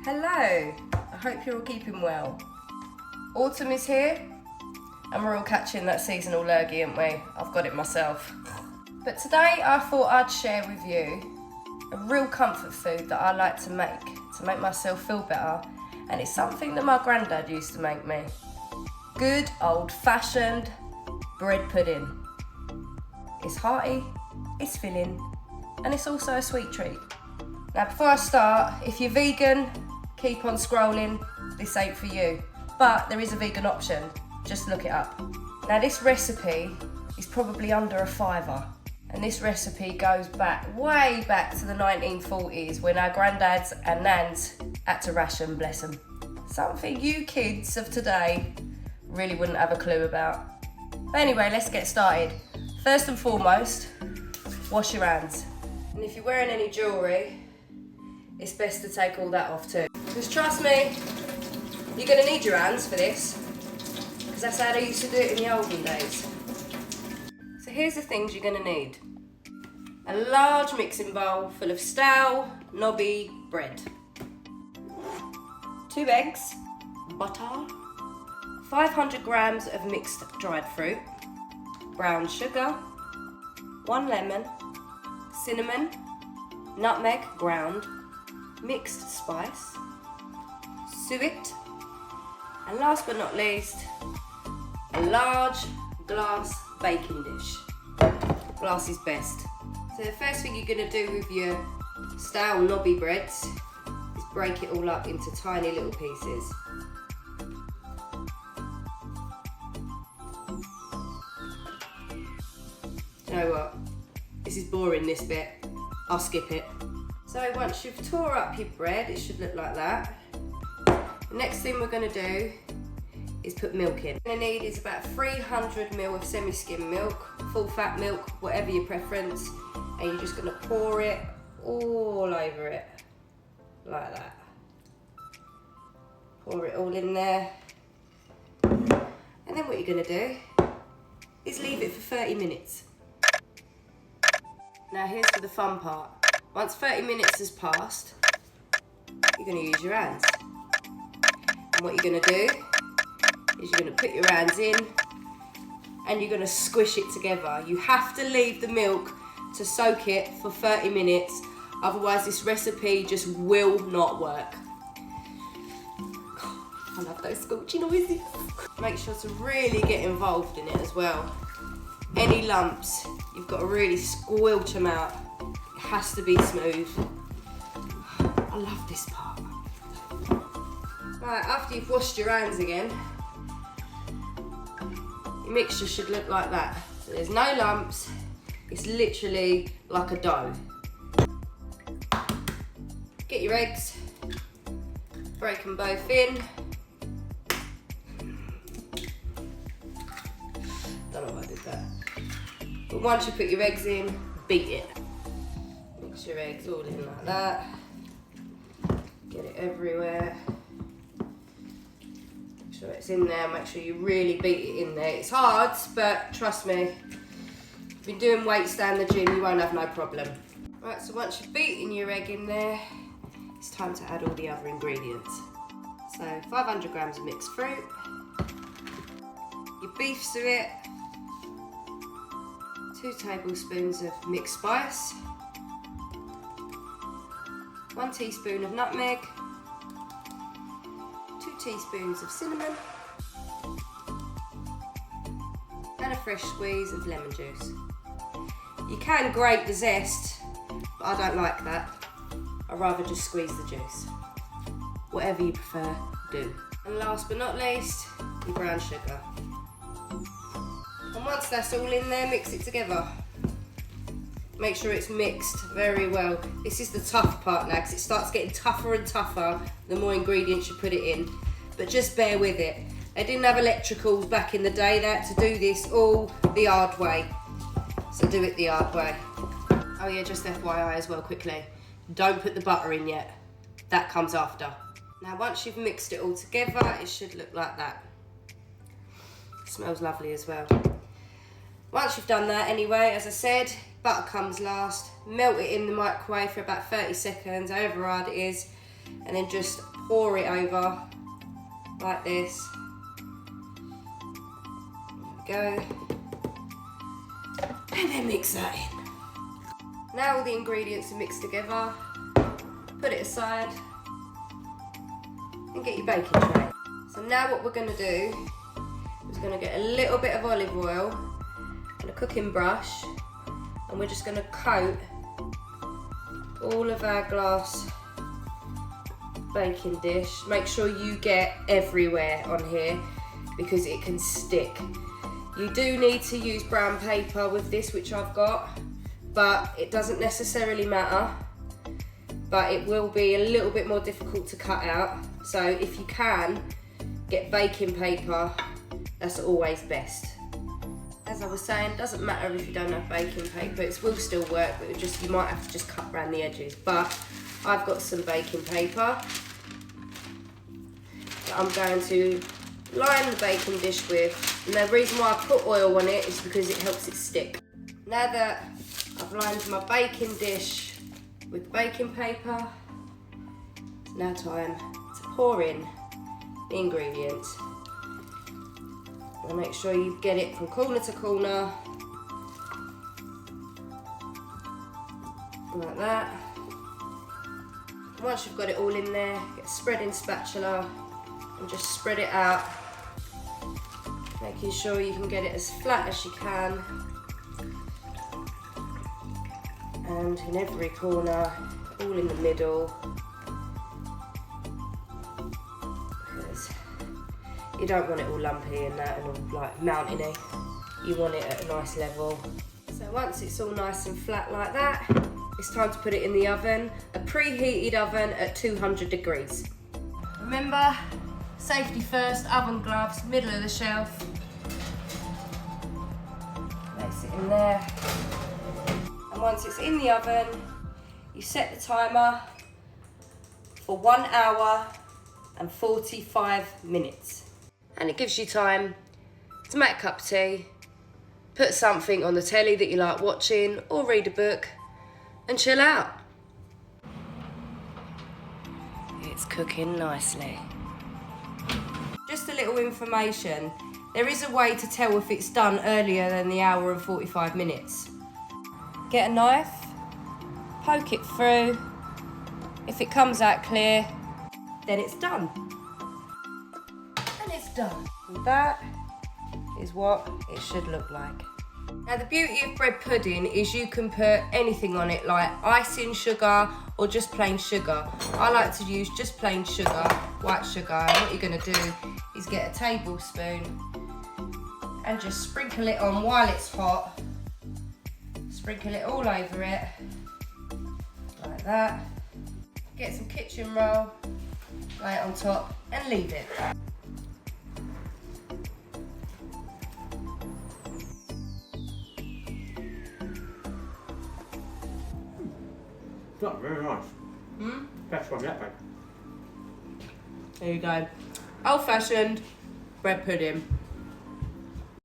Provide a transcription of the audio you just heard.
Hello, I hope you're all keeping well. Autumn is here and we're all catching that seasonal lurgy, aren't we? I've got it myself. But today I thought I'd share with you a real comfort food that I like to make myself feel better, and it's something that my granddad used to make me. Good old-fashioned bread pudding. It's hearty, it's filling, and it's also a sweet treat. Now before I start, if you're vegan, keep on scrolling, this ain't for you. But there is a vegan option, just look it up. Now this recipe is probably under a £5, and this recipe goes back, way back to the 1940s when our granddads and nans had to ration, bless them. Something you kids of today really wouldn't have a clue about. But anyway, let's get started. First and foremost, wash your hands. And if you're wearing any jewellery, it's best to take all that off too. Because trust me, you're going to need your hands for this, because that's how they used to do it in the olden days. So here's the things you're going to need. A large mixing bowl full of stale, knobby bread. 2 eggs, butter, 500 grams of mixed dried fruit, brown sugar, 1 lemon, cinnamon, nutmeg ground, mixed spice, suet, and last but not least, a large glass baking dish. Glass is best. So the first thing you're going to do with your stale knobby breads is break it all up into tiny little pieces. Do you know what? This is boring, this bit. I'll skip it. So once you've tore up your bread, it should look like that. The next thing we're going to do is put milk in. What you're going to need is about 300 ml of semi-skim milk, full fat milk, whatever your preference, and you're just going to pour it all over it, like that. Pour it all in there. And then what you're going to do is leave it for 30 minutes. Now here's for the fun part. Once 30 minutes has passed, you're going to use your hands. And what you're going to do is you're going to put your hands in and you're going to squish it together. You have to leave the milk to soak it for 30 minutes, otherwise this recipe just will not work. I love those squelchy noises. Make sure to really get involved in it as well. Any lumps, you've got to really squelch them out. It has to be smooth. I love this part. Right, after you've washed your hands again, your mixture should look like that. So there's no lumps, it's literally like a dough. Get your eggs, break them both in. Don't know why I did that. But once you put your eggs in, beat it. Mix your eggs all in like that. Get it everywhere. Make sure it's in there, make sure you really beat it in there. It's hard, but trust me, if you've been doing weights down the gym, you won't have no problem. Right, so once you've beaten your egg in there, it's time to add all the other ingredients. So 500 grams of mixed fruit, your beef suet, 2 tablespoons of mixed spice, 1 teaspoon of nutmeg, 2 teaspoons of cinnamon, and a fresh squeeze of lemon juice. You can grate the zest, but I don't like that. I'd rather just squeeze the juice. Whatever you prefer, do. And last but not least, your brown sugar. And once that's all in there, mix it together. Make sure it's mixed very well. This is the tough part now, because it starts getting tougher and tougher the more ingredients you put it in. But just bear with it. They didn't have electricals back in the day. They had to do this all the hard way. So do it the hard way. Oh yeah, just FYI as well quickly. Don't put the butter in yet. That comes after. Now once you've mixed it all together, it should look like that. It smells lovely as well. Once you've done that anyway, as I said, butter comes last. Melt it in the microwave for about 30 seconds, however hard it is, and then just pour it over like this. There we go. And then mix that in. Now all the ingredients are mixed together. Put it aside and get your baking tray. So now what we're going to do is going to get a little bit of olive oil and a cooking brush, and we're just going to coat all of our glass baking dish. Make sure you get everywhere on here because it can stick. You do need to use brown paper with this, which I've got, but it doesn't necessarily matter. But it will be a little bit more difficult to cut out. So if you can, get baking paper, that's always best. As I was saying, doesn't matter if you don't have baking paper, it will still work, but you might have to just cut around the edges. But I've got some baking paper that I'm going to line the baking dish with. And the reason why I put oil on it is because it helps it stick. Now that I've lined my baking dish with baking paper, it's now time to pour in the ingredients. And make sure you get it from corner to corner, like that. Once you've got it all in there, get a spreading spatula and just spread it out, making sure you can get it as flat as you can. And in every corner, all in the middle, because you don't want it all lumpy and that and all like mountainy. You want it at a nice level. So once it's all nice and flat like that, it's time to put it in the oven, a preheated oven at 200 degrees. Remember, safety first, oven gloves, middle of the shelf. Place it in there. And once it's in the oven, you set the timer for 1 hour and 45 minutes. And it gives you time to make a cup of tea, put something on the telly that you like watching, or read a book and chill out. It's cooking nicely. Just a little information. There is a way to tell if it's done earlier than the hour and 45 minutes. Get a knife, poke it through. If it comes out clear, then it's done. And it's done. And that is what it should look like. Now the beauty of bread pudding is you can put anything on it, like icing sugar or just plain sugar. I like to use just plain sugar, white sugar. And what you're going to do is get a tablespoon and just sprinkle it on while it's hot. Sprinkle it all over it, like that. Get some kitchen roll, lay it on top and leave it. Not very nice. Best one yet, babe. There you go. Old-fashioned bread pudding.